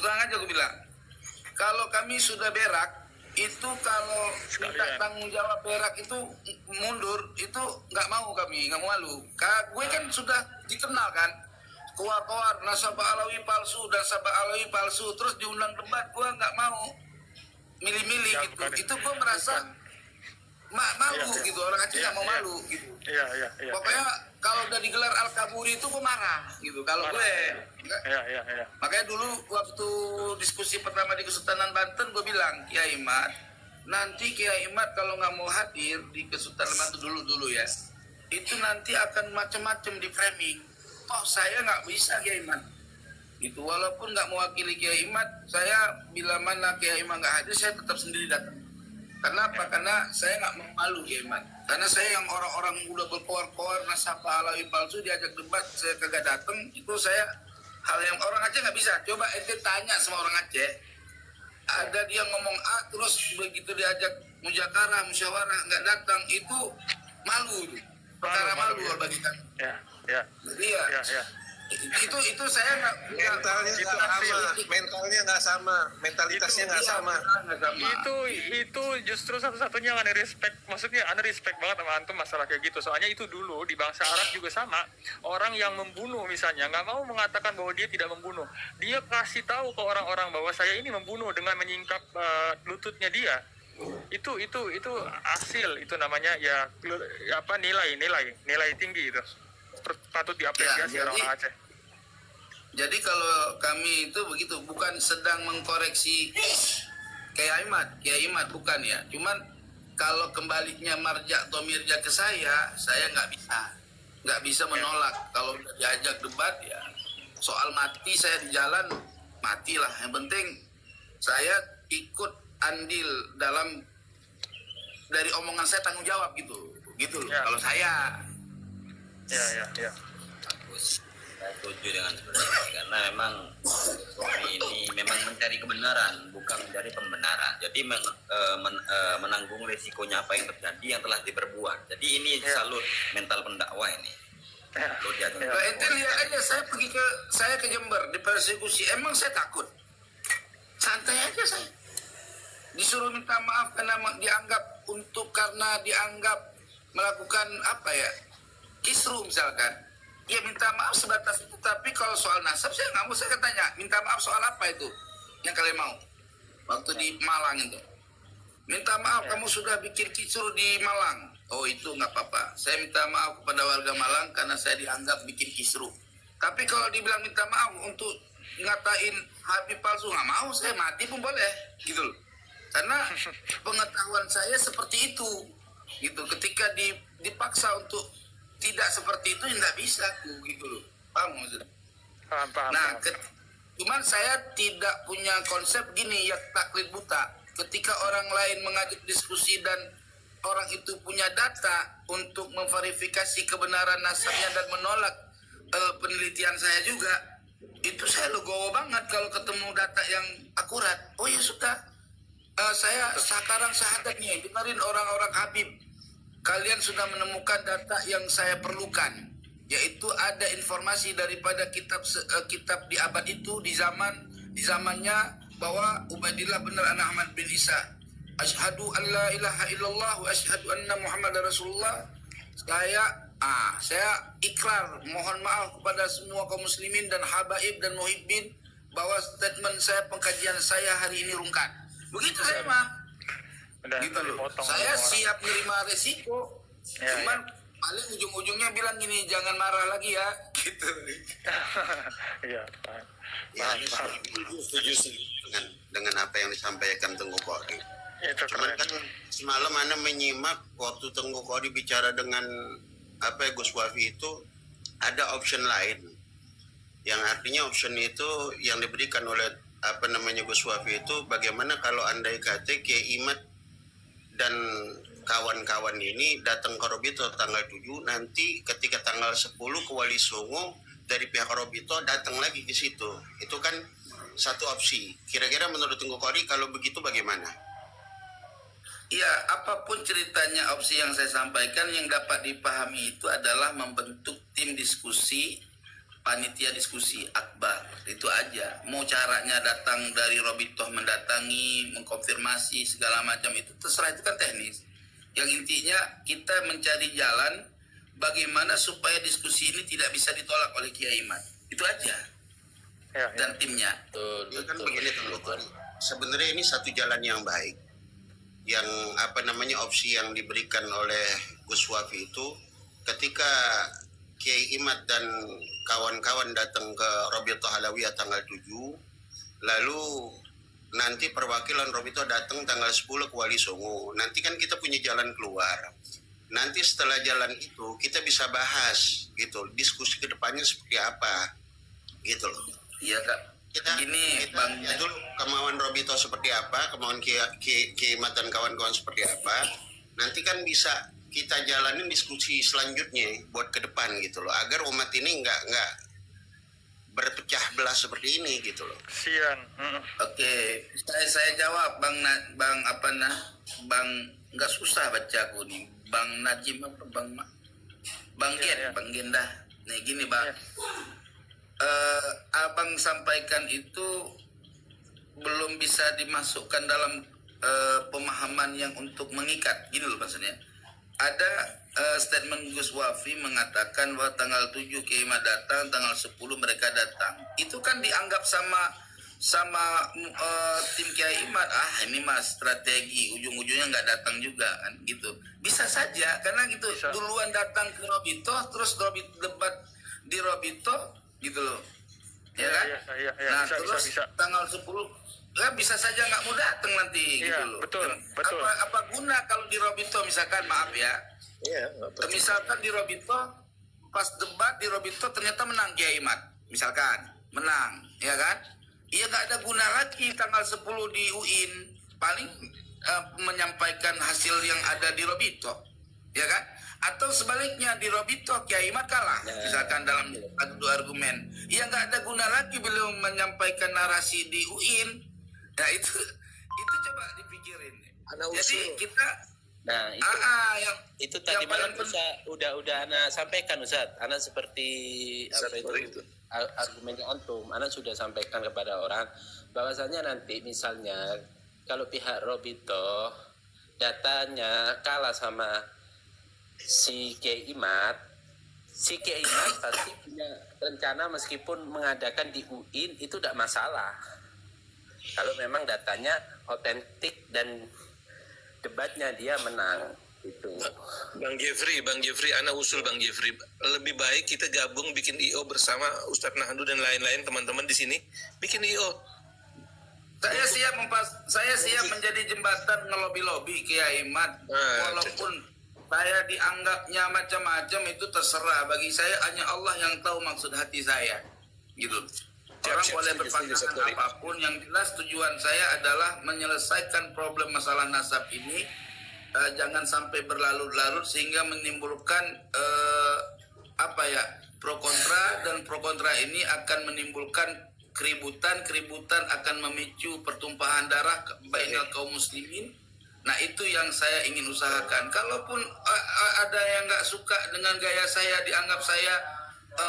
terang aja aku bilang, kalau kami sudah berak, itu kalau minta tanggung jawab berak itu mundur, itu nggak mau kami, nggak mau malu. Gue kan sudah dikenal kan, keluar-keluar nasabah alawi palsu dan nasabah alawi palsu, terus diundang debat, gue nggak mau milih-milih Ya, gitu. Itu gue merasa malu gitu, orang Aceh nggak mau malu gitu. Iya. Pokoknya kalau udah digelar Al-Kaburi itu gue marah gitu. Kalau gue, Iya. makanya dulu waktu diskusi pertama di Kesultanan Banten gue bilang, Kiai Imad, nanti Kiai Imad kalau nggak mau hadir di Kesultanan Banten dulu ya, itu nanti akan macam-macam di framing. Toh saya nggak bisa Kiai Imad. Itu walaupun nggak mewakili Kiai Imad, saya bila mana Kiai Imad nggak hadir, saya tetap sendiri datang. Kenapa? Karena saya nggak mau malu Kiai Imad. Karena saya yang orang-orang udah berkoar-koar nasabah alawi palsu diajak debat, saya kagak datang, itu saya hal yang orang Aceh nggak bisa. Coba ente tanya sama orang Aceh, ada dia ngomong A terus begitu diajak musyawarah nggak datang, itu malu, perkara malu bagi kami. Ya. Jadi ya. Itu saya nggak mentalnya nggak sama, mentalitasnya nggak sama. Itu justru satu-satunya yang respect, maksudnya respect banget sama antum masalah kayak gitu. Soalnya itu dulu di bangsa Arab juga sama, orang yang membunuh misalnya nggak mau mengatakan bahwa dia tidak membunuh, dia kasih tahu ke orang-orang bahwa saya ini membunuh dengan menyingkap lututnya dia. Itu hasil, itu namanya nilai tinggi itu. Patut diapresiasi orang Aceh. Jadi kalau kami itu begitu, bukan sedang mengkoreksi Kiai Imad bukan ya. Cuman kalau kembalinya marja atau mirja ke saya nggak bisa menolak. Kalau diajak debat ya soal mati, saya di jalan matilah. Yang penting saya ikut andil dalam dari omongan saya, tanggung jawab gitu loh. Kalau saya Ya. Saya setuju dengan seperti ini, karena memang suami ini memang mencari kebenaran, bukan mencari pembenaran. Jadi menanggung resikonya apa yang terjadi, yang telah diperbuat. Jadi ini salut mental pendakwah ini. Ente lihat aja, saya ke Jember dipersekusi, emang saya takut? Santai aja saya. Disuruh minta maaf karena dianggap melakukan kisru misalkan, ya minta maaf sebatas itu. Tapi kalau soal nasab saya nggak mau. Saya tanya, minta maaf soal apa itu yang kalian mau? Waktu di Malang itu minta maaf, kamu sudah bikin kisru di Malang. Oh itu nggak apa-apa, saya minta maaf kepada warga Malang karena saya dianggap bikin kisru. Tapi kalau dibilang minta maaf untuk ngatain Habib palsu, nggak mau. Saya mati pun boleh gitu loh. Karena pengetahuan saya seperti itu gitu. Ketika dipaksa untuk tidak seperti itu, nggak bisa gitu loh. Paham maksudnya? Paham. Cuman saya tidak punya konsep gini ya, taklid buta. Ketika orang lain mengajak diskusi dan orang itu punya data untuk memverifikasi kebenaran nasabnya dan menolak penelitian saya juga, itu saya legowo banget kalau ketemu data yang akurat. Oh ya sudah, saya sekarang syahadat nih, dengerin orang-orang Habib. Kalian sudah menemukan data yang saya perlukan, yaitu ada informasi daripada kitab di abad itu, di zamannya, bahwa Ubaidillah benar anak Ahmad bin Isa. Asyhadu an la ilaha illallah wa asyhadu anna Muhammadar Rasulullah. Saya ikrar, mohon maaf kepada semua kaum muslimin dan habaib dan muhibbin bahwa statement saya, pengkajian saya hari ini rungkat. Begitu saya mah. Gitu loh. Saya siap menerima resiko. Cuman paling ujung-ujungnya bilang gini, jangan marah lagi ya, gitu. Iya, paham. Setuju dengan apa yang disampaikan Tengku Qori. Cuman Keren. kan semalam Anda menyimak waktu Tengku Qori bicara dengan Gus Wafi, itu ada option lain, yang artinya option itu yang diberikan oleh Gus Wafi itu, bagaimana kalau andai kata Kiai Imad dan kawan-kawan ini datang ke Robito tanggal 7, nanti ketika tanggal 10 ke Wali Songo dari pihak Robito datang lagi ke situ. Itu kan satu opsi. Kira-kira menurut Tengku Qori kalau begitu bagaimana? Ya, apapun ceritanya, opsi yang saya sampaikan yang dapat dipahami itu adalah membentuk tim diskusi panitia diskusi akbar, itu aja. Mau caranya datang dari Robitoh mendatangi, mengkonfirmasi segala macam itu terserah, itu kan teknis. Yang intinya kita mencari jalan bagaimana supaya diskusi ini tidak bisa ditolak oleh Kiai Imad. Itu aja. Ya, Dan timnya. Ya kan begini teman-teman. Sebenarnya ini satu jalan yang baik. Yang opsi yang diberikan oleh Gus Wafi itu ketika Kiai Imad dan kawan-kawan datang ke Robitoh Alawiyah tanggal 7, lalu nanti perwakilan Robitoh datang tanggal 10 ke Wali Songo. Nanti kan kita punya jalan keluar. Nanti setelah jalan itu kita bisa bahas gitu, diskusi ke depannya seperti apa gitu loh. Iya Kak. Kita Bang, ya dulu kemauan Robito seperti apa, kemauan Kiai Imad dan kawan-kawan seperti apa. Nanti kan bisa kita jalanin diskusi selanjutnya buat ke depan gitu loh, agar umat ini nggak berpecah belah seperti ini gitu loh. Kasian. Oke, saya jawab Bang nggak susah bacaku nih. Bang Najim apa Bang Gen, Iya. Bang Gen dah. Nih gini Bang. Iya. Abang sampaikan itu belum bisa dimasukkan dalam pemahaman yang untuk mengikat. Gini loh maksudnya. Ada statement Gus Wafi mengatakan bahwa tanggal 7 Kiai Imad datang, tanggal 10 mereka datang. Itu kan dianggap sama tim Kiai Imad, ini mas strategi, ujung-ujungnya nggak datang juga kan gitu. Bisa saja karena gitu Bisa. duluan datang ke Robito, terus debat di Robito gitu loh, ya kan? Iya, Nah bisa, terus bisa. tanggal 10 ya bisa saja nggak mau datang nanti Iya, gitu loh. betul. Apa guna kalau di Robito misalkan, maaf ya, misalkan di Robito pas debat di Robito ternyata menang Kiai Imad, misalkan menang, ya kan? Iya nggak ada guna lagi tanggal 10 di UIN, paling menyampaikan hasil yang ada di Robito, ya kan? Atau sebaliknya di Robito Kiai Imad kalah, misalkan dalam adu argumen, ya nggak ada guna lagi beliau menyampaikan narasi di UIN. Nah itu coba dipikirin. Jadi kita Nah, yang itu tadi yang malam paling udah Ana sampaikan Ustaz. Ana seperti argumennya antum, Ana sudah sampaikan kepada orang bahwasanya nanti misalnya kalau pihak Robito datanya kalah sama si Kiai Imad pasti punya rencana meskipun mengadakan di UIN itu tidak masalah. Kalau memang datanya otentik dan debatnya dia menang itu. Bang Jeffrey, anak usul Bang Jeffrey, lebih baik kita gabung bikin IO bersama Ustadz Nahdu dan lain-lain teman-teman di sini, bikin IO. Saya siap menjadi jembatan ngelobi-lobi Kiai Imad, walaupun saya dianggapnya macam-macam itu terserah. Bagi saya hanya Allah yang tahu maksud hati saya, gitu. Orang boleh berpandangan apapun, yang jelas tujuan saya adalah menyelesaikan problem masalah nasab ini, jangan sampai berlarut-larut sehingga menimbulkan pro kontra, dan pro kontra ini akan menimbulkan keributan akan memicu pertumpahan darah bainal kaum muslimin. Nah itu yang saya ingin usahakan. Kalaupun ada yang nggak suka dengan gaya saya, dianggap saya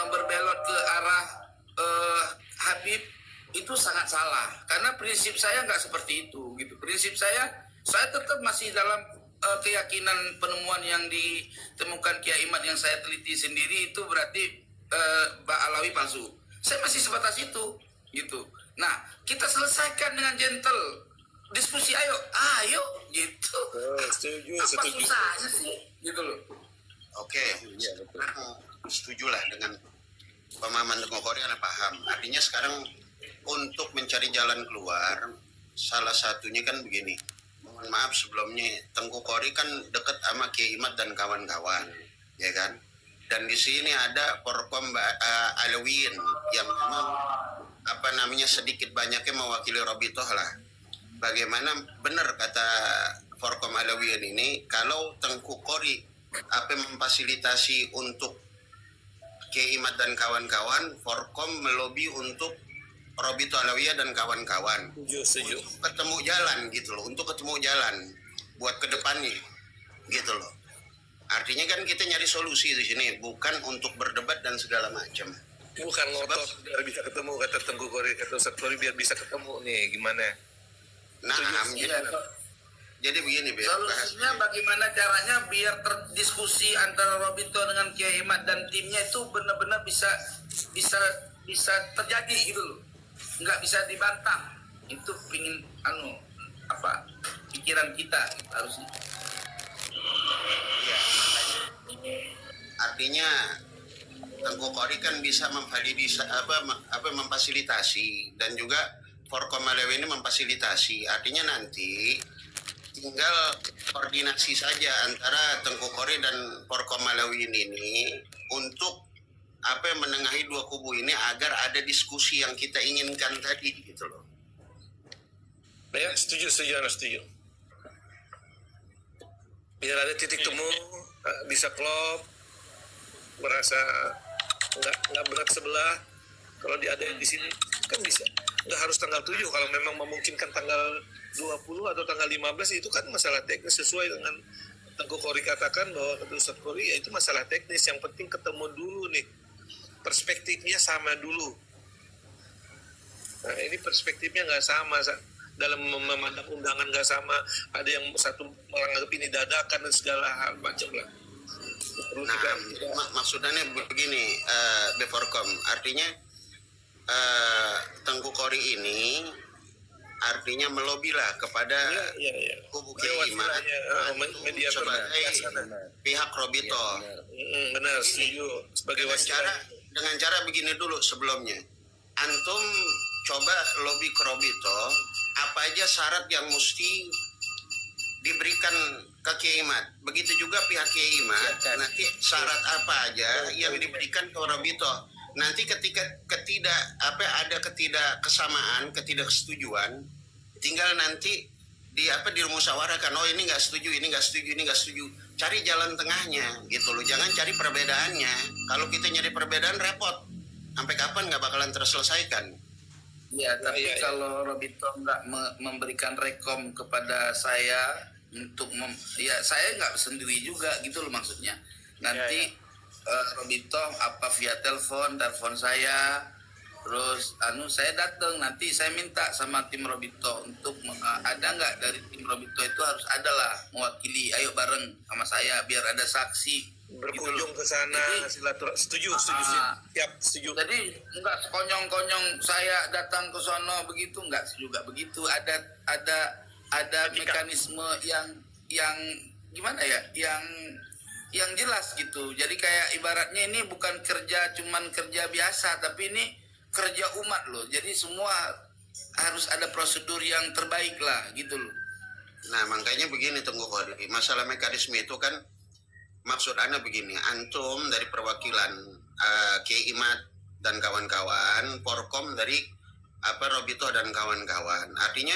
berbelot ke arah Habib, itu sangat salah. Karena prinsip saya nggak seperti itu, gitu. Prinsip saya tetap masih dalam keyakinan penemuan yang ditemukan Kiai Imad yang saya teliti sendiri itu berarti Alawi palsu. Saya masih sebatas itu, gitu. Nah kita selesaikan dengan gentle. Diskusi ayo gitu. Apa susahnya sih, gitu loh. Oke, setujulah dengan pemahaman Tengkokhori, Anda paham. Artinya sekarang untuk mencari jalan keluar, salah satunya kan begini. Mohon maaf sebelumnya, Tengkokhori kan dekat sama Kiai Imad dan kawan-kawan, ya kan? Dan di sini ada Porkom Alawiyin yang memang sedikit banyaknya mewakili Robitoh lah. Bagaimana benar kata Porkom Alawiyin ini, kalau Tengkokhori memfasilitasi untuk Kiai Imad dan kawan-kawan, Forkom melobi untuk Robito Alawiyah dan kawan-kawan. Setuju. Untuk ketemu jalan gitu loh, untuk ketemu jalan buat ke depannya gitu loh. Artinya kan kita nyari solusi di sini, bukan untuk berdebat dan segala macam. Bukan ngotot biar bisa ketemu, kata Tengku Kori, kata Ustadz Kori biar bisa ketemu nih, gimana? Nah, Iya. jadi begini, Beb. Solusinya bagaimana caranya biar terdiskusi antara Robito dengan Kiai Imad dan timnya itu benar-benar bisa terjadi gitu loh. Nggak bisa dibantah. Itu pingin pikiran kita gitu, harusnya. Artinya Tengku Kori kan bisa memfasilitasi dan juga Forkom Malawi ini memfasilitasi. Artinya nanti tinggal koordinasi saja antara Tengku Kori dan Forkom Malawi ini untuk menengahi dua kubu ini agar ada diskusi yang kita inginkan tadi gitu loh. Ya, setuju. Biar ada titik temu, bisa klop, merasa nggak berat sebelah. Kalau diadain di sini kan bisa. Nggak harus tanggal 7, kalau memang memungkinkan tanggal 20 atau tanggal 15 itu kan masalah teknis sesuai dengan Tengku Kori katakan bahwa kata Ustadz Kori ya itu masalah teknis. Yang penting ketemu dulu nih, perspektifnya sama dulu. Nah ini perspektifnya nggak sama, dalam memandang undangan nggak sama, ada yang satu menganggap ini dadakan dan segala hal macam lah. Nah, maksudnya begini, Beforkom, artinya Tengku Kori ini artinya melobilah kepada kubu Kiai Imad sebagai pihak Robito. Benar, setuju. Sebagai Dengan cara begini dulu sebelumnya, antum coba lobby ke Robito, apa aja syarat yang mesti diberikan ke Kiai Imad. Begitu juga pihak Kiai Imad, nanti syarat apa aja yang diberikan ke Robito. Nanti ketika ada ketidakkesamaan, ketidaksetujuan, tinggal nanti dimusyawarahkan. Oh ini nggak setuju, ini nggak setuju, ini nggak setuju. Cari jalan tengahnya gitu loh. Jangan cari perbedaannya. Kalau kita nyari perbedaan repot. Sampai kapan nggak bakalan terselesaikan. Ya, tapi kalau Robito nggak memberikan rekom kepada saya untuk saya nggak sendiri juga gitu loh maksudnya. Nanti Robito via telepon saya, terus saya datang, nanti saya minta sama tim Robito untuk ada nggak dari tim Robito itu harus ada lah mewakili, ayo bareng sama saya biar ada saksi. Berkunjung ke sana, silaturahmi. Setuju. Siap, setuju. Jadi enggak sekonyong-konyong saya datang ke sono begitu, enggak juga begitu. Ada mekanisme yang gimana ya? Yang jelas gitu. Jadi kayak ibaratnya ini bukan cuman kerja biasa, tapi ini kerja umat loh. Jadi semua harus ada prosedur yang terbaik lah gitu loh. Nah, makanya begini Tengku Kori. Masalah mekanisme itu kan maksud Anda begini, antum dari perwakilan Kiai Imad dan kawan-kawan, Forkom dari Robito dan kawan-kawan. Artinya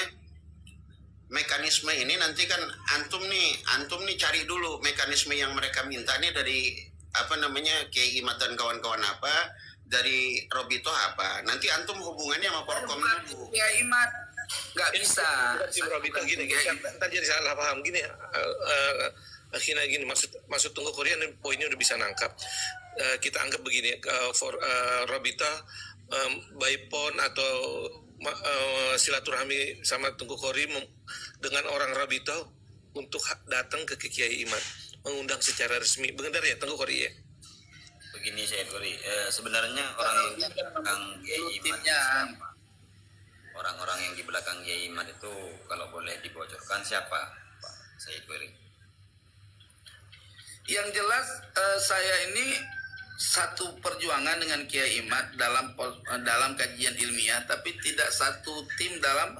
mekanisme ini nanti kan antum nih cari dulu mekanisme yang mereka minta nih dari Kiai Imad dan kawan-kawan dari Robito Nanti antum hubungannya sama Forkom dulu. Kiai Imad nggak bisa. Tim Robito gini, ntar jadi salah paham gini. Akhirnya gini, maksud Tengku Kori poinnya udah bisa nangkap. Kita anggap begini, Robito by phone atau silaturahmi sama Tengku Kori dengan orang Robito untuk datang ke Kiai Imad, mengundang secara resmi. Benar ya Tengku Kori ya? Begini saya Kori, sebenarnya orang yang di belakang Kiai Imad itu siapa? Orang-orang yang di belakang Kiai Imad itu kalau boleh dibocorkan siapa, Pak Said Kori? Yang jelas saya ini satu perjuangan dengan Kiai Imad dalam kajian ilmiah, tapi tidak satu tim dalam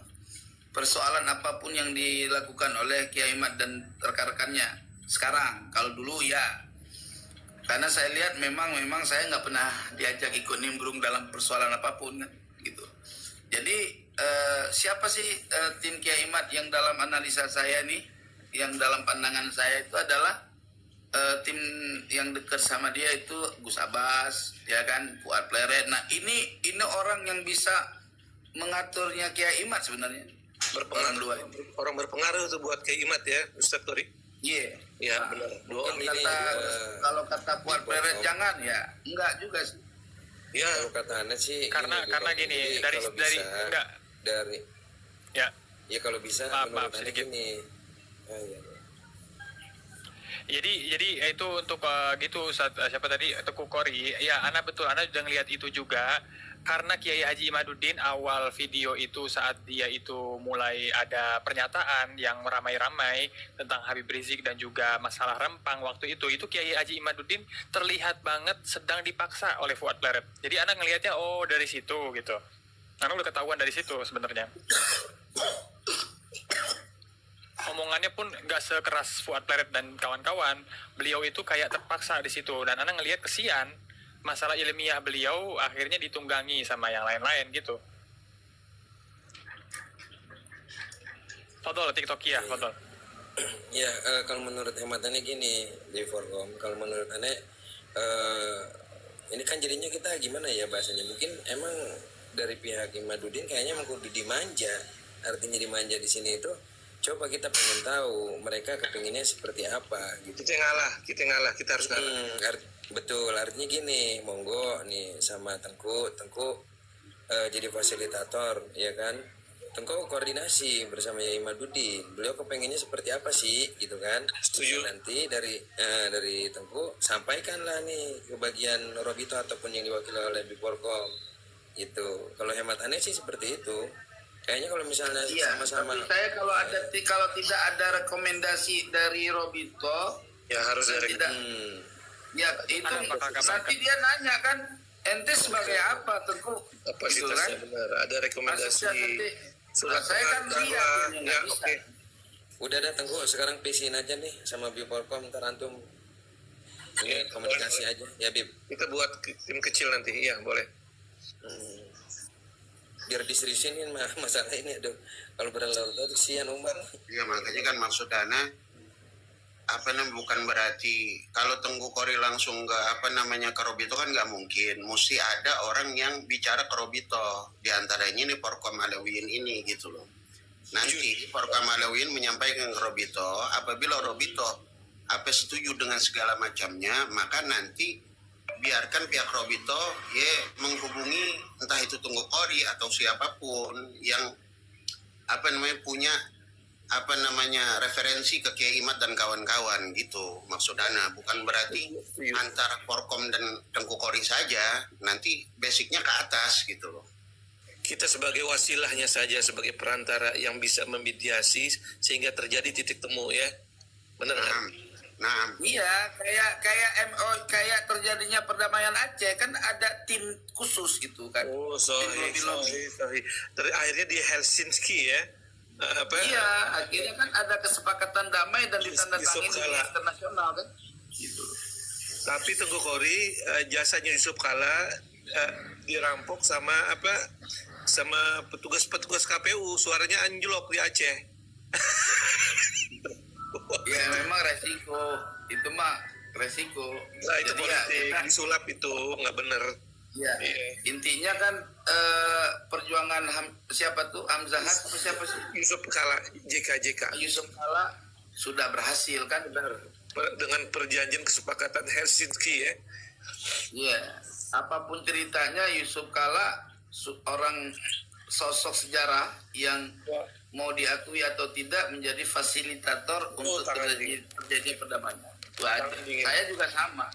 persoalan apapun yang dilakukan oleh Kiai Imad dan rekan-rekannya. Sekarang, kalau dulu ya, karena saya lihat memang saya nggak pernah diajak ikut nimbrung dalam persoalan apapun gitu. Jadi siapa sih tim Kiai Imad yang dalam analisa saya nih, yang dalam pandangan saya itu adalah tim yang dekat sama dia itu Gus Abbas, ya kan, Fuad Pleret. Nah ini orang yang bisa mengaturnya Kiai Imad sebenarnya. Orang berpengaruh tuh buat Kiai Imad ya, Ustadz Kori. Iya. Ya benar. Kalau kata Fuad Pleret jangan ya, enggak juga sih. Ya, Kalau kata Anda sih Karena gini, dari enggak dari ya. ya kalau bisa Maaf, menurut Anda sedikit. gini. Ah, iya. Jadi itu untuk gitu siapa tadi Teguh Kori ya Ana betul Ana udah ngelihat itu juga karena Kiai Haji Imaduddin awal video itu saat dia itu mulai ada pernyataan yang ramai-ramai tentang Habib Rizik dan juga masalah Rempang waktu itu Kiai Haji Imaduddin terlihat banget sedang dipaksa oleh Fuad Pleret. Jadi Ana ngelihatnya oh dari situ gitu. Ana udah ketahuan dari situ sebenarnya. Omongannya pun gak sekeras Fuad Pleret dan kawan-kawan. Beliau itu kayak terpaksa di situ dan Ana ngelihat kesian masalah ilmiah beliau akhirnya ditunggangi sama yang lain-lain gitu. Fadol TikTok ya, Fadol. Ya, kalau menurut hemat Anda gini, di Forkom, kalau menurut Anda ini kan jadinya kita gimana ya bahasanya? Mungkin emang dari pihak Imaduddin kayaknya emang kudu dimanja. Artinya dimanja di sini itu coba kita pengen tahu mereka kepinginnya seperti apa gitu. kita ngalah, kita harus ngalah. Betul, artinya gini, monggo nih sama Tengku jadi fasilitator, ya kan? Tengku koordinasi bersama Yai Imaduddin. Beliau kepengennya seperti apa sih, gitu kan? Setuju. Nanti dari Tengku sampaikanlah nih ke bagian Robito ataupun yang diwakili oleh Biporkom. Itu. Kalau hemat aneh sih seperti itu. Kayaknya kalau misalnya Iya, sama-sama. tapi saya kalau tidak ada rekomendasi dari Robito, Ya harus dan dari tidak, ya itu nanti dia nanya kan, ente sebagai apa Tengku? kapasitasnya benar. Ada rekomendasi. Surat saya kan lihat ini Ya, nggak bisa. oke. Udah dah Tengku, sekarang PCin aja nih sama Biporkom, ntar antum Ya, komunikasi boleh. aja. Ya Bib. Kita buat tim kecil nanti. Iya, boleh. Biar diseriusin masalah ini, aduh. Kalau berlarut-larut kesian umat. Ya makanya kan maksud Ana bukan berarti kalau Tengku Kori langsung ke Robito kan nggak mungkin. Mesti ada orang yang bicara ke Robito. Di antaranya ini Porkom Alawiyin ini gitu loh. Nanti Porkom Alawiyin menyampaikan ke Robito, apabila Robito setuju dengan segala macamnya, maka nanti biarkan pihak Robito menghubungi entah itu Tengku Kori atau siapapun yang punya referensi ke Kiai Imad dan kawan-kawan gitu. Maksud Ana bukan berarti antara Porkom dan Tengku Kori saja, nanti basicnya ke atas gitu loh. Kita sebagai wasilahnya saja, sebagai perantara yang bisa memediasi sehingga terjadi titik temu ya. Benar kan? Nah, Iya, kayak terjadinya perdamaian Aceh kan ada tim khusus gitu kan. Oh, Tim lobby-lobby. sorry. Akhirnya di Helsinki ya. Iya, akhirnya kan ada kesepakatan damai dan ditandatangani di Kala. internasional kan. Gitu. Tapi Tengku Kori jasanya Yusuf Kala dirampok sama petugas KPU, suaranya anjlok di Aceh. Ya memang resiko, itu mah resiko. Nah, itu Jadi politik, ya, disulap itu nggak bener. ya, Iya. intinya kan perjuangan siapa tuh Hamzah atau siapa sih? Yusuf Kala, JK. Yusuf Kala sudah berhasil kan? Dengan perjanjian kesepakatan Helsinki ya. Iya, apapun ceritanya Yusuf Kala orang sosok sejarah yang mau diakui atau tidak menjadi fasilitator untuk tangan terjadi perdamaian. Itu aja. Tangan dingin. Saya juga sama.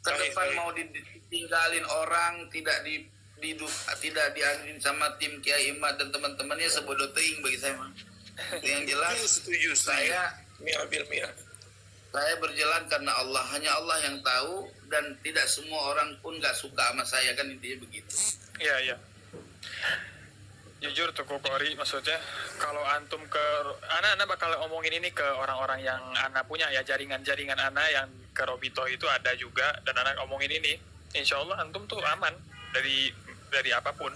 Ke depan Baik. mau ditinggalin orang, tidak dianuin sama tim Kiai Imad dan teman-temannya sebodoh teing bagi saya mah. Yang jelas Setuju. saya Mia. saya berjalan karena Allah, hanya Allah yang tahu dan tidak semua orang pun nggak suka sama saya kan intinya begitu. Iya. Jujur Teguh Kori, maksudnya kalau antum ke Ana bakal omongin ini ke orang-orang yang Ana punya ya, jaringan-jaringan Ana yang ke Robito itu ada juga, dan Ana omongin ini, insya Allah antum tuh aman dari apapun.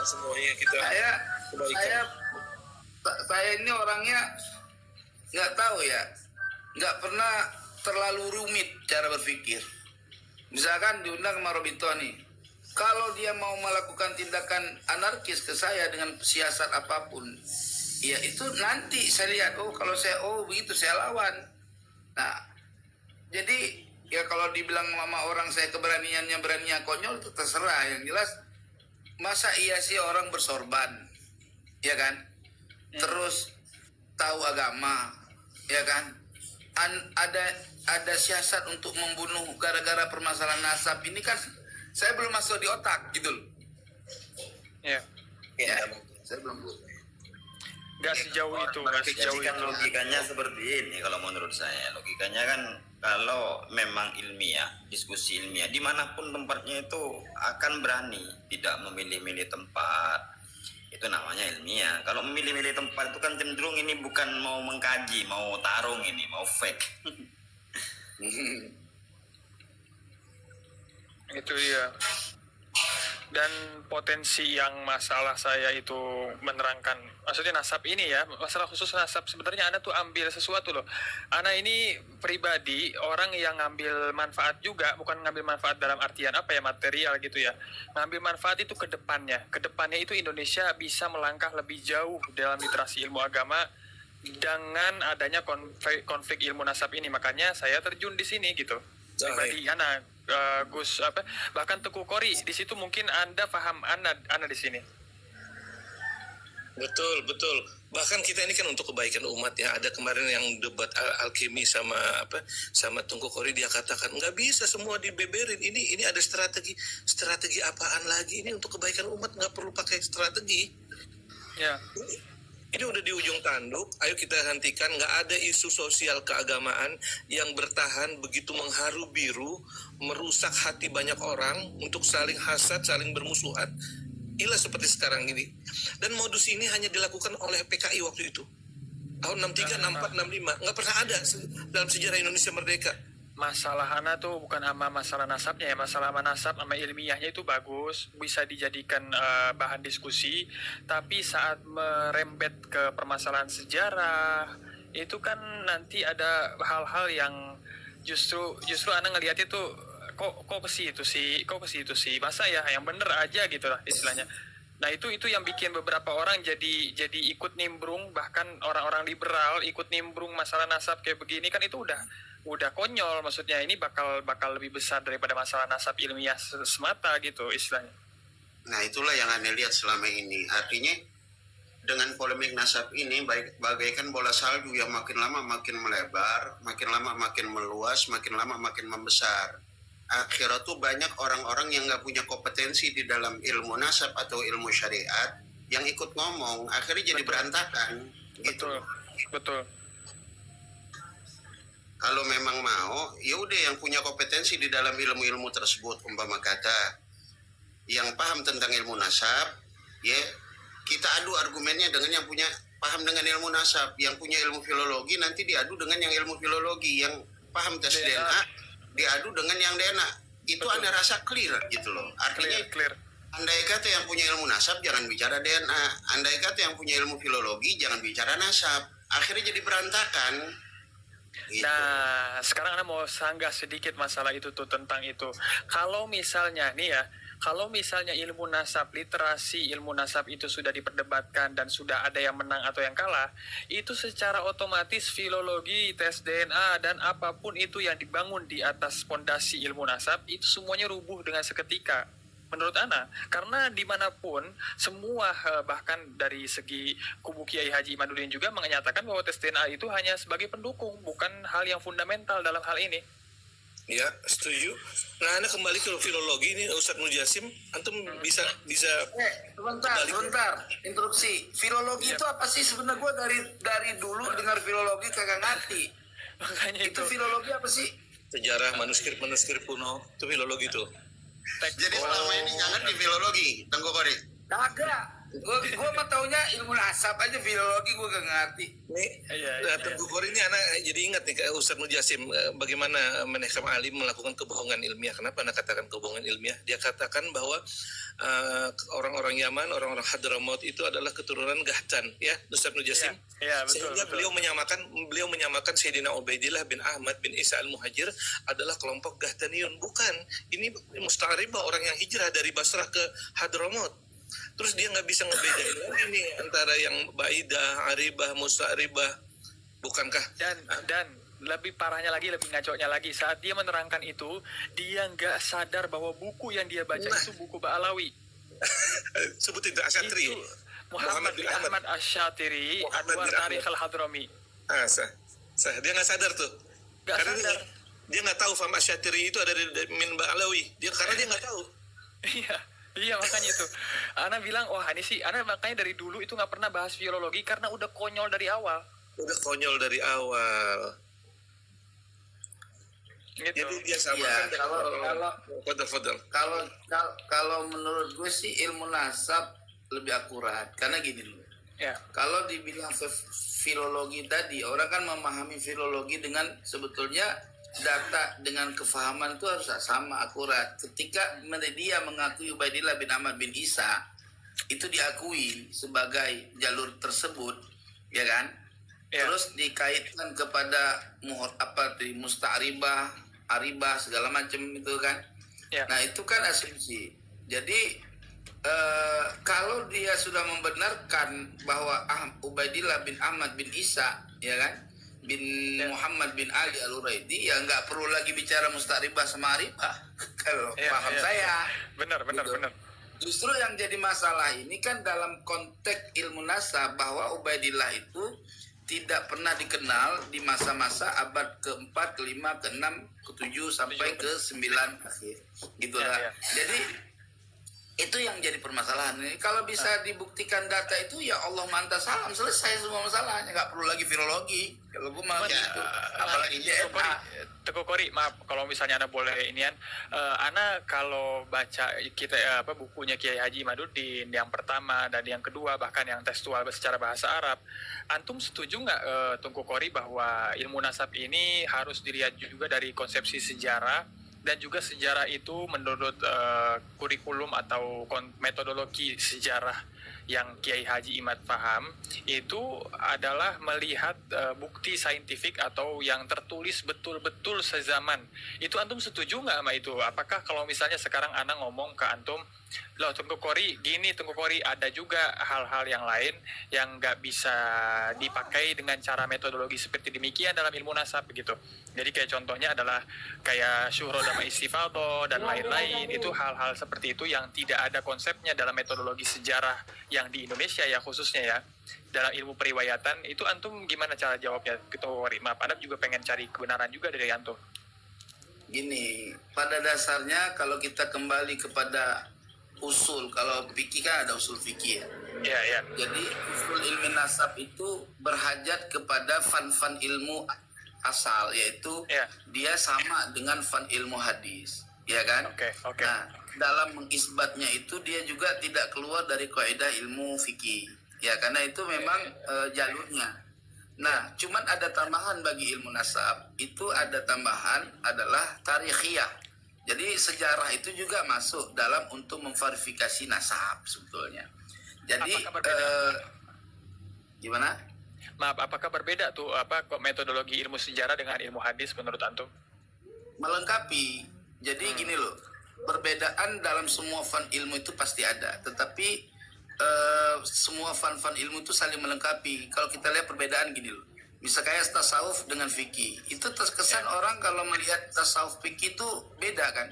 Semuanya kita saya ini orangnya nggak tahu ya, nggak pernah terlalu rumit cara berpikir. Misalkan diundang sama Robito nih, kalau dia mau melakukan tindakan anarkis ke saya dengan siasat apapun, ya itu nanti saya lihat, kalau saya begitu saya lawan. Nah, jadi ya kalau dibilang mama orang saya beraninya konyol itu terserah. Yang jelas masa iya sih orang bersorban, ya kan? Terus tahu agama, ya kan? Ada siasat untuk membunuh gara-gara permasalahan nasab ini kan saya belum masuk di otak gitu loh. Ya, Ya, saya belum. nggak sejauh itu, nggak sejauh Jadi kan itu. logikanya seperti ini kalau menurut saya. Logikanya kan kalau memang ilmiah, diskusi ilmiah, dimanapun tempatnya itu akan berani tidak memilih-milih tempat. Itu namanya ilmiah. Kalau memilih-milih tempat itu kan cenderung ini bukan mau mengkaji, mau tarung ini, mau fake. Itu ya. Dan potensi yang masalah saya itu menerangkan, maksudnya nasab ini ya, masalah khusus nasab, sebenarnya Anda tuh ambil sesuatu loh. Ana ini pribadi orang yang ngambil manfaat juga, bukan ngambil manfaat dalam artian apa ya, material gitu ya. Ngambil manfaat itu ke depannya. Ke depannya itu Indonesia bisa melangkah lebih jauh dalam literasi ilmu agama dengan adanya konflik ilmu nasab ini. Makanya saya terjun di sini gitu. Pribadi Ana, Gus bahkan Teguh Kori di situ mungkin Anda paham Anda di sini. Betul. Bahkan kita ini kan untuk kebaikan umat ya. Ada kemarin yang debat alkemi sama Tengku Kori, dia katakan nggak bisa semua dibeberin. Ini ada strategi apaan lagi? Ini untuk kebaikan umat, nggak perlu pakai strategi. Ya. Ini udah di ujung tanduk, ayo kita hentikan. Nggak ada isu sosial keagamaan yang bertahan begitu mengharu biru, merusak hati banyak orang untuk saling hasad, saling bermusuhan. Inilah seperti sekarang ini. Dan modus ini hanya dilakukan oleh PKI waktu itu. Tahun 63, 64, 65. Nggak pernah ada dalam sejarah Indonesia merdeka. Masalah Ana tuh bukan sama masalah nasabnya ya, masalah sama nasab sama ilmiahnya itu bagus, bisa dijadikan bahan diskusi, tapi saat merembet ke permasalahan sejarah itu kan nanti ada hal-hal yang justru Ana ngelihat itu kok ke situ sih, masa ya yang bener aja gitu lah istilahnya. Nah itu yang bikin beberapa orang jadi ikut nimbrung, bahkan orang-orang liberal ikut nimbrung masalah nasab kayak begini kan, itu udah konyol. Maksudnya ini bakal lebih besar daripada masalah nasab ilmiah semata gitu istilahnya. Nah itulah yang Anda lihat selama ini. Artinya dengan polemik nasab ini bagaikan bola salju yang makin lama makin melebar, makin lama makin meluas, makin lama makin membesar. Akhirnya tuh banyak orang-orang yang nggak punya kompetensi di dalam ilmu nasab atau ilmu syariat yang ikut ngomong, akhirnya jadi berantakan. Gitu. Betul. Kalau memang mau, ya udah yang punya kompetensi di dalam ilmu-ilmu tersebut, umpama kata yang paham tentang ilmu nasab, ya kita adu argumennya dengan yang punya paham dengan ilmu nasab, yang punya ilmu filologi nanti diadu dengan yang ilmu filologi, yang paham tes DNA diadu dengan yang DNA. Itu Anda rasa clear gitu loh. Artinya clear. Andai kata yang punya ilmu nasab jangan bicara DNA, andai kata yang punya ilmu filologi jangan bicara nasab. Akhirnya jadi berantakan. Gitu. Nah, sekarang Anda mau sanggah sedikit masalah itu tuh, tentang itu. Kalau misalnya ilmu nasab, literasi ilmu nasab itu sudah diperdebatkan dan sudah ada yang menang atau yang kalah, itu secara otomatis filologi, tes DNA, dan apapun itu yang dibangun di atas fondasi ilmu nasab, itu semuanya rubuh dengan seketika. Menurut Ana, karena dimanapun semua, bahkan dari segi kubu Kiai Haji Imaduddin juga menyatakan bahwa tes DNA itu hanya sebagai pendukung, bukan hal yang fundamental dalam hal ini. Ya, setuju. Nah, Anda kembali ke filologi ini, Ustadz Mujasim, antum bisa Sebentar, interupsi. Filologi itu apa sih sebenarnya? Gue dari dulu dengar filologi kagak ngerti. Makanya Itu filologi apa sih? sejarah manuskrip kuno, itu filologi tuh. Jadi selama ini nggak ngerti filologi, Tengku Kori. Kagak. Gue mah taunya ilmu nasab aja, filologi gue gak ngerti. Nih, Iya. Tengku Kori ini anak jadi ingat nih Ustadz Mujasim, bagaimana Menekam Alim melakukan kebohongan ilmiah. Kenapa Anda katakan kebohongan ilmiah? Dia katakan bahwa orang-orang Yaman, orang-orang Hadramaut itu adalah keturunan Gahtan, ya, Ustadz Mujasim. Iya, betul. Sehingga beliau menyamakan Sayyidina Ubaidillah bin Ahmad bin Isa al-Muhajir adalah kelompok Gahtaniyun. Bukan, ini Musta'ribah, orang yang hijrah dari Basrah ke Hadramaut. Terus dia nggak bisa ngebedain lagi nih antara yang Baidah, Aribah, Musta'ribah. Bukankah? Dan lebih parahnya lagi, lebih ngaconya lagi, saat dia menerangkan itu, dia nggak sadar bahwa buku yang dia baca itu buku Ba'alawi. Sebutin tuh Asyatri. Itu Muhammad bin Ahmad Asy-Syatiri, Muhammad Anwar bin Ahmad. Tarikh Al-Hadrami. Dia nggak sadar tuh. Nggak Karena sadar. dia nggak tahu Faham Asyatiri itu ada di min Ba'alawi. Karena dia nggak tahu. Iya, iya makanya itu. Ana bilang, wah ini sih, Ana makanya dari dulu itu nggak pernah bahas filologi karena udah konyol dari awal. Udah konyol dari awal. Gitu. Jadi dia Iya, samakan kalau kalau menurut gue sih ilmu nasab lebih akurat karena gini loh. Ya, Kalau dibilang filologi tadi, orang kan memahami filologi dengan sebetulnya data dengan kefahaman itu harus sama akurat. Ketika dia mengakui Ubaidillah bin Ahmad bin Isa, itu diakui sebagai jalur tersebut, ya kan? Ya. Terus dikaitkan kepada musta'ribah, aribah segala macam itu kan. ya. Nah itu kan asumsi. Jadi kalau dia sudah membenarkan bahwa Ubaidillah bin Ahmad bin Isa, ya kan, bin Muhammad bin Ali Al-Uraidi, ya nggak perlu lagi bicara musta'ribah sama aribah. Kalau Ya, paham ya. saya. Benar. Gitu. Justru yang jadi masalah ini kan dalam konteks ilmu nasab bahwa Ubaidillah itu tidak pernah dikenal di masa-masa abad keempat, kelima, keenam, ketujuh sampai ke-9 akhir. Gitulah. Ya. Jadi itu yang jadi permasalahan. Kalau bisa dibuktikan data itu, ya Allah mantap salam, selesai semua masalahnya, nggak perlu lagi filologi. Kalau gue mah gitu. Apalagi DNA. Teguh Kori, maaf kalau misalnya Ana boleh inian, Ana kalau baca bukunya Kiai Haji Imaduddin yang pertama dan yang kedua, bahkan yang tekstual secara bahasa Arab, antum setuju nggak Tungku Kori bahwa ilmu nasab ini harus dilihat juga dari konsepsi sejarah, dan juga sejarah itu menurut kurikulum atau metodologi sejarah yang Kiai Haji Imad paham itu adalah melihat bukti saintifik atau yang tertulis betul-betul sezaman. Itu antum setuju nggak sama itu? Apakah kalau misalnya sekarang Ana ngomong ke antum, loh Tungku Kori gini, Tungku Kori ada juga hal-hal yang lain yang nggak bisa dipakai dengan cara metodologi seperti demikian dalam ilmu nasab begitu. Jadi kayak contohnya adalah kayak syuhro sama istifadho dan lain-lain, itu hal-hal seperti itu yang tidak ada konsepnya dalam metodologi sejarah yang di Indonesia ya khususnya ya, dalam ilmu periwayatan. Itu antum gimana cara jawabnya? Maaf, Anda juga pengen cari kebenaran juga dari antum. Gini, pada dasarnya kalau kita kembali kepada usul, kalau fikih kan ada usul fikih ya. Iya. Jadi usul ilmu nasab itu berhajat kepada fan-fan ilmu asal, yaitu Ya. dia sama dengan fan ilmu hadis, ya kan? Oke. Nah, dalam mengisbatnya itu dia juga tidak keluar dari kaidah ilmu fikih, ya karena itu memang jalurnya. Nah, cuman ada tambahan bagi ilmu nasab, itu ada tambahan adalah tarikhiyah. Jadi sejarah itu juga masuk dalam untuk memverifikasi nasab sebetulnya. Jadi Apakah berbeda? Gimana? Maaf, apakah berbeda tuh metodologi ilmu sejarah dengan ilmu hadis menurut antum? Melengkapi. Jadi gini loh, perbedaan dalam semua fan ilmu itu pasti ada, tetapi semua fan ilmu itu saling melengkapi. Kalau kita lihat perbedaan gini loh, bisa kayak tasawuf dengan fikih, itu terkesan orang kalau melihat tasawuf fikih itu beda kan,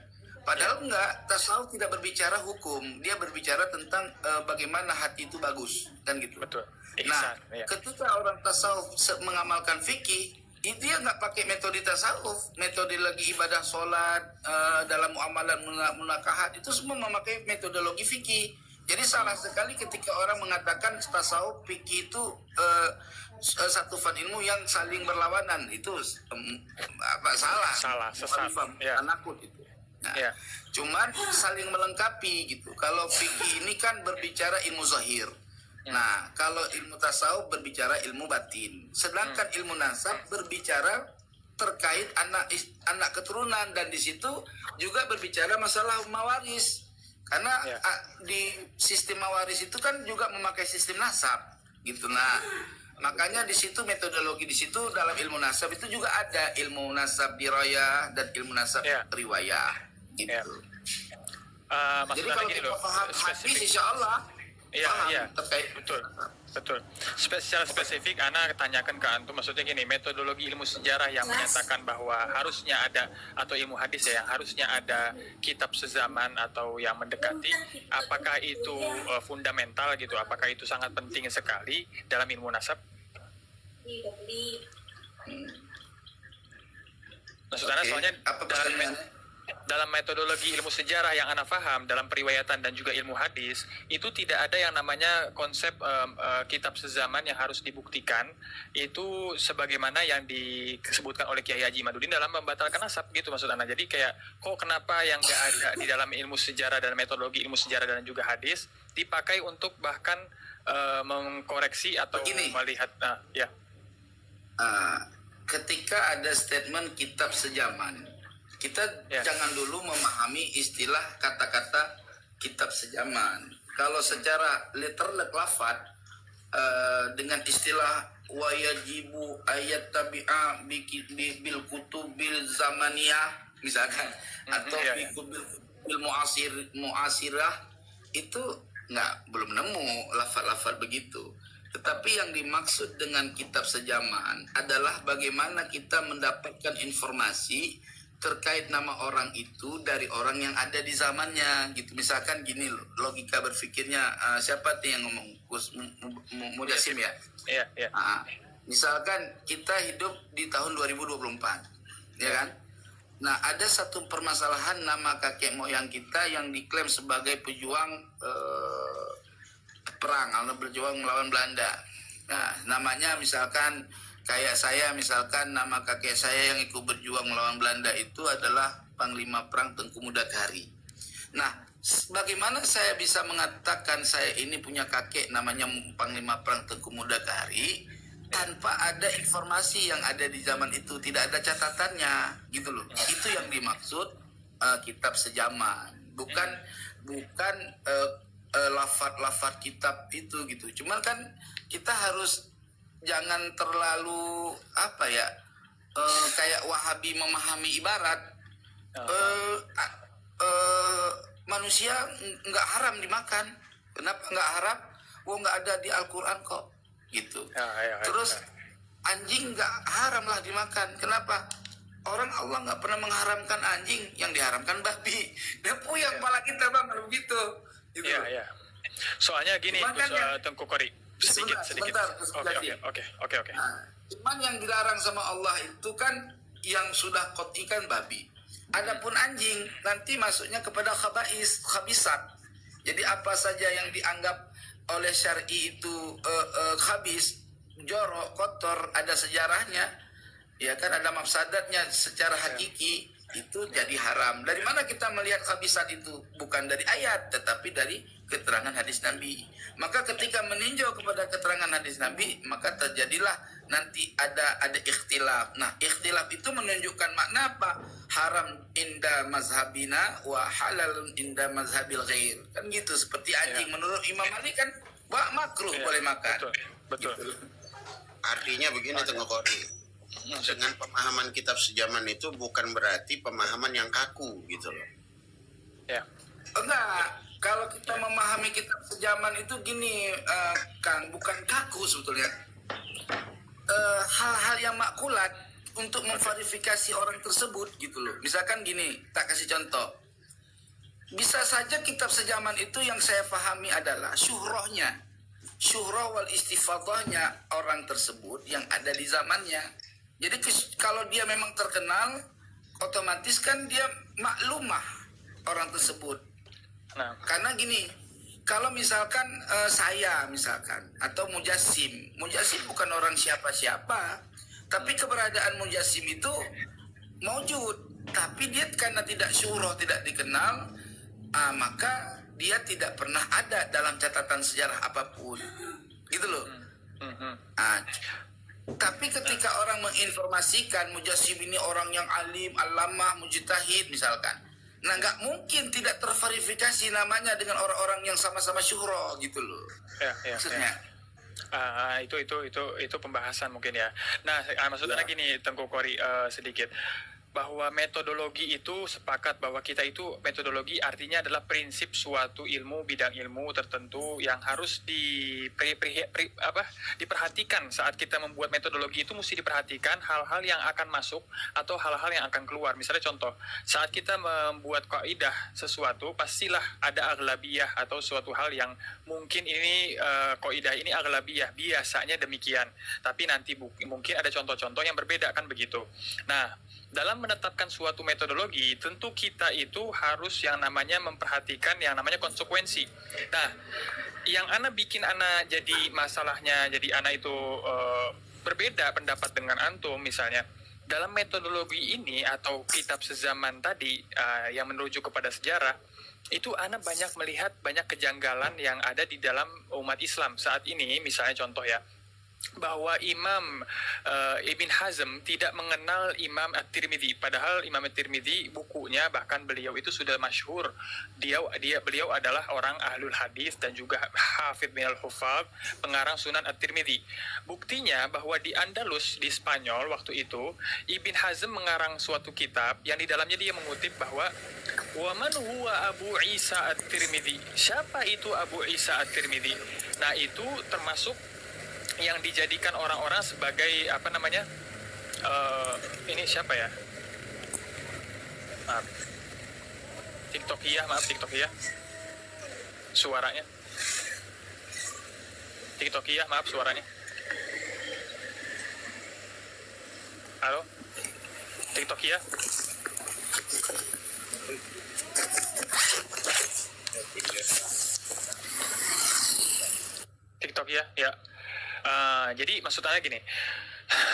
padahal enggak. Tasawuf tidak berbicara hukum, dia berbicara tentang bagaimana hati itu bagus kan gitu. Betul. Nah, Ihsan, ya. ketika orang tasawuf mengamalkan fikih, dia nggak pakai metode tasawuf, metodologi ibadah sholat, dalam muamalat munakahat, itu semua memakai metodologi fikih. Jadi salah sekali ketika orang mengatakan tasawuf fikih itu satu fan ilmu yang saling berlawanan, itu salah, sesat. Ya. Anakut itu. Nah, Ya. cuman saling melengkapi gitu. Kalau fikih ini kan berbicara ilmu zahir. Nah, kalau ilmu tasawuf berbicara ilmu batin. Sedangkan ilmu nasab berbicara terkait anak keturunan, dan di situ juga berbicara masalah mawaris. Karena Ya. di sistem mawaris itu kan juga memakai sistem nasab gitu. Nah, makanya di situ metodologi di situ dalam ilmu nasab itu juga ada ilmu nasab dirayah dan ilmu nasab Ya. riwayah gitu. Ya. Jadi Maksudnya kalau gini kita loh, paham hadis, spesifik. insya Allah Iya, paham iya. terkait Betul. Secara spesifik, Ana tanyakan ke Antum, maksudnya gini, metodologi ilmu sejarah yang menyatakan bahwa harusnya ada, atau ilmu hadis ya, yang harusnya ada kitab sezaman atau yang mendekati, apakah itu fundamental gitu, apakah itu sangat penting sekali dalam ilmu nasab? Maksud Ana, Oke. soalnya Apa pertanyaannya? dalam metodologi ilmu sejarah yang Ana paham, dalam periwayatan dan juga ilmu hadis, itu tidak ada yang namanya konsep kitab sezaman yang harus dibuktikan, itu sebagaimana yang disebutkan oleh Kiai Haji Imaduddin dalam membatalkan nasab gitu maksud Ana. Jadi kayak, kok kenapa yang nggak ada di dalam ilmu sejarah dan metodologi ilmu sejarah dan juga hadis, dipakai untuk bahkan mengkoreksi atau Begini. melihat, ya. Ketika ada statement kitab sejaman, kita Ya. jangan dulu memahami istilah kata-kata kitab sejaman. Kalau secara literal lafaz dengan istilah wayajibu ayat tabi'a bil kutubil zamaniyah misalkan, atau iya, bil iya. muasirah, itu belum nemu lafaz-lafaz begitu. Tetapi yang dimaksud dengan kitab sejaman adalah bagaimana kita mendapatkan informasi terkait nama orang itu dari orang yang ada di zamannya gitu. Misalkan gini logika berpikirnya, siapa tuh yang ngomong, Mujasim ya? Iya, iya. Misalkan kita hidup di tahun 2024, ya kan? Nah, ada satu permasalahan nama kakek moyang kita yang diklaim sebagai pejuang perang, atau berjuang melawan Belanda. Nah, namanya misalkan kayak saya, misalkan nama kakek saya yang ikut berjuang melawan Belanda itu adalah Panglima Perang Tengku Mudakari. Nah, bagaimana saya bisa mengatakan saya ini punya kakek namanya Panglima Perang Tengku Mudakari tanpa ada informasi yang ada di zaman itu, tidak ada catatannya, gitu loh. Itu yang dimaksud kitab sejaman, bukan lafaz kitab itu gitu. Cuman kan kita harus jangan terlalu kayak Wahabi memahami ibarat. Manusia nggak haram dimakan. Kenapa nggak haram? Nggak ada di Al-Quran kok, gitu. Terus anjing nggak haram lah dimakan. Kenapa? Orang Allah nggak pernah mengharamkan anjing, yang diharamkan babi. Dia puyeng kepala kita bang kalau begitu. Gitu. Iya, iya. Soalnya gini, Tengku Kori, sedikit. Sebentar, Oke. Cuman yang dilarang sama Allah itu kan yang sudah kotikan babi. Adapun anjing nanti masuknya kepada khabisat. Jadi apa saja yang dianggap oleh syar'i itu khabis, jorok, kotor, ada sejarahnya, ya kan, ada mafsadatnya secara hakiki, itu jadi haram. Dari mana kita melihat khabisat itu? Bukan dari ayat, tetapi dari keterangan hadis Nabi. Maka ketika meninjau kepada keterangan hadis Nabi, maka terjadilah nanti ada ikhtilaf. Nah, ikhtilaf itu menunjukkan makna apa? Haram inda mazhabina wa halalun inda mazhabil ghair. Kan gitu, seperti anjing. Menurut Imam Malik kan makruh boleh makan. Betul. Gitu. Artinya begini Tengku Kori. Dengan pemahaman kitab sejaman itu bukan berarti pemahaman yang kaku gitu loh. Ya. Enggak, kalau kita memahami kitab sejaman itu gini, Kang, bukan kaku sebetulnya. Hal-hal yang makulat untuk memverifikasi orang tersebut gitu loh. Misalkan gini, tak kasih contoh. Bisa saja kitab sejaman itu yang saya pahami adalah syuhrahnya. Syuhrah wal istifadahnya orang tersebut yang ada di zamannya. Jadi kalau dia memang terkenal, otomatis kan dia maklumah orang tersebut. Nah, Karena gini, kalau misalkan saya misalkan atau Mujasim bukan orang siapa-siapa, tapi keberadaan Mujasim itu maujud, tapi dia karena tidak syuhroh, tidak dikenal, maka dia tidak pernah ada dalam catatan sejarah apapun, gitu loh. Tapi ketika orang menginformasikan Mujasim ini orang yang alim, alamah, mujtahid misalkan, nah nggak mungkin tidak terverifikasi namanya dengan orang-orang yang sama-sama syuhro gitu loh. Maksudnya. Itu pembahasan mungkin ya. Nah, maksudnya gini Tengku Kori, sedikit. bahwa metodologi itu sepakat bahwa kita itu metodologi artinya adalah prinsip suatu ilmu, bidang ilmu tertentu yang harus diperhatikan saat kita membuat metodologi. Itu mesti diperhatikan hal-hal yang akan masuk atau hal-hal yang akan keluar. Misalnya contoh, saat kita membuat kaidah sesuatu, pastilah ada aghlabiyah atau suatu hal yang mungkin ini kaidah ini aghlabiyah, biasanya demikian. Tapi nanti mungkin ada contoh-contoh yang berbeda, kan begitu. Nah, dalam menetapkan suatu metodologi, tentu kita itu harus yang namanya memperhatikan yang namanya konsekuensi. Nah, yang Ana bikin Ana jadi masalahnya, jadi Ana itu berbeda pendapat dengan antum misalnya. Dalam metodologi ini atau kitab sezaman tadi yang merujuk kepada sejarah, itu Ana banyak melihat banyak kejanggalan yang ada di dalam umat Islam saat ini. Misalnya contoh ya, bahwa Imam Ibn Hazm tidak mengenal Imam At-Tirmidzi, padahal Imam At-Tirmidzi bukunya bahkan beliau itu sudah masyhur. Beliau adalah orang ahlul hadis dan juga hafidz minal hufaz, pengarang Sunan At-Tirmidzi. Buktinya bahwa di Andalus, di Spanyol waktu itu, Ibn Hazm mengarang suatu kitab yang di dalamnya dia mengutip bahwa wa man huwa Abu Isa At-Tirmidzi, siapa itu Abu Isa At-Tirmidzi. Nah, itu termasuk yang dijadikan orang-orang sebagai apa namanya, ini siapa ya, maaf TikTokiyah suaranya halo TikTokiyah. Ya. Jadi maksud saya gini,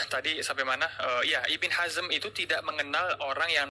tadi sampai mana? Ya, Ibn Hazm itu tidak mengenal orang yang